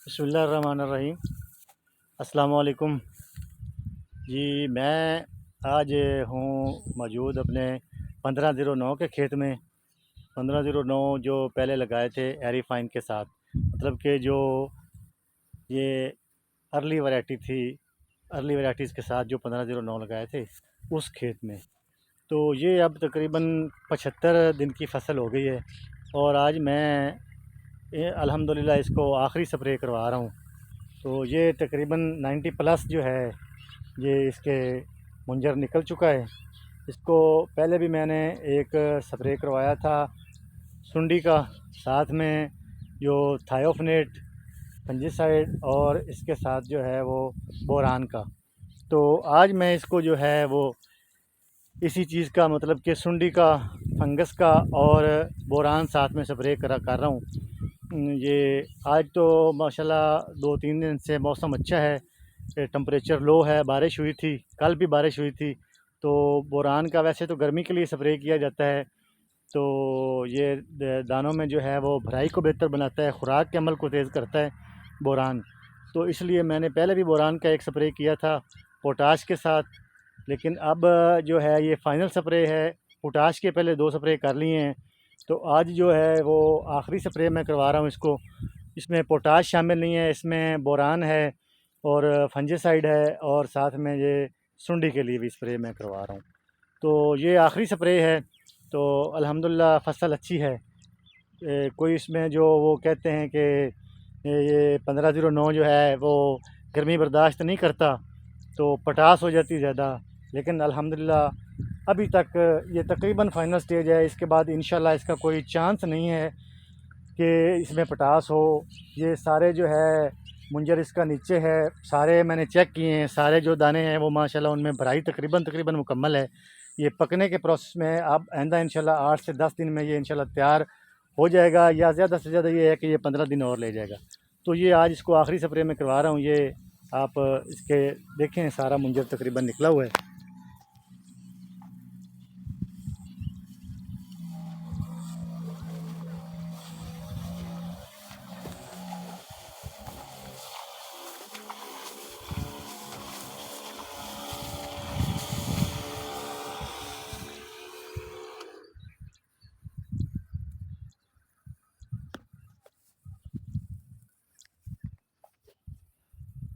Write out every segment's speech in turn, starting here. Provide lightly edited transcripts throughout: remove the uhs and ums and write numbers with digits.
बिस्मिल्लाहिर्रहमानिर्रहीम। अस्सलाम वालेकुम जी। मैं आज हूँ मौजूद अपने 1509 के खेत में। 1509 जो पहले लगाए थे एरी फाइन के साथ, मतलब कि जो ये अर्ली वैरायटी थी, अर्ली वैराइटीज़ के साथ जो 1509 लगाए थे उस खेत में। तो ये अब तकरीबन 75 दिन की फ़सल हो गई है और आज मैं अल्हम्दुलिल्लाह इसको आखिरी स्प्रे करवा रहा हूँ। तो ये तकरीबन 90 प्लस जो है ये इसके मुंजर निकल चुका है। इसको पहले भी मैंने एक स्प्रे करवाया था सुंडी का, साथ में जो थायोफनेट फंजीसाइड और इसके साथ जो है वो बोरान का। तो आज मैं इसको जो है वो इसी चीज़ का, मतलब कि सुंडी का, फंगस का और बोरान साथ में स्प्रे कर रहा हूँ। ये आज तो माशाल्लाह 2-3 दिन से मौसम अच्छा है, टेम्परेचर लो है, बारिश हुई थी, कल भी बारिश हुई थी। तो बोरान का वैसे तो गर्मी के लिए स्प्रे किया जाता है, तो ये दानों में जो है वो भराई को बेहतर बनाता है, खुराक के अमल को तेज़ करता है बोरान। तो इसलिए मैंने पहले भी बोरान का एक स्प्रे किया था पोटाश के साथ, लेकिन अब जो है ये फ़ाइनल स्प्रे है। पोटाश के पहले 2 स्प्रे कर लिए हैं, तो आज जो है वो आखिरी स्प्रे मैं करवा रहा हूँ इसको। इसमें पोटाश शामिल नहीं है, इसमें बोरान है और फंजीसाइड है और साथ में ये सुंडी के लिए भी स्प्रे मैं करवा रहा हूँ। तो ये आखिरी स्प्रे है। तो अल्हम्दुलिल्लाह फ़सल अच्छी है। कोई इसमें जो वो कहते हैं कि ये 1509 जो है वो गर्मी बर्दाश्त नहीं करता, तो पटास हो जाती ज़्यादा, लेकिन अल्हम्दुलिल्लाह अभी तक ये तकरीबन फ़ाइनल स्टेज है। इसके बाद इंशाल्लाह इसका कोई चांस नहीं है कि इसमें पटास हो। ये सारे जो है मुंजर इसका नीचे है, सारे मैंने चेक किए हैं, सारे जो दाने हैं वो माशाल्लाह उनमें भराई तकरीबन मुकम्मल है। ये पकने के प्रोसेस में अब आइंदा इंशाल्लाह 8 से 10 दिन में ये इंशाल्लाह तैयार हो जाएगा, या ज़्यादा से ज़्यादा ये है कि ये 15 दिन और ले जाएगा। तो ये आज इसको आखिरी स्प्रे में करवा रहा हूँ। ये आप इसके देखें, सारा मुंजर तकरीबन निकला हुआ है।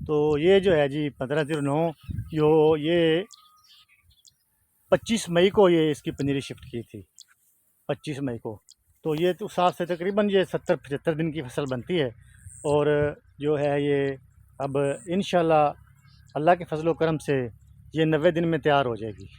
तो ये जो है जी 1509, जो ये 25 मई को ये इसकी पंजीरी शिफ्ट की थी, 25 मई को। तो ये तो सात से तकरीबन ये 70-75 दिन की फसल बनती है और जो है ये अब इंशाल्लाह अल्लाह के फजल व करम से ये 90 दिन में तैयार हो जाएगी।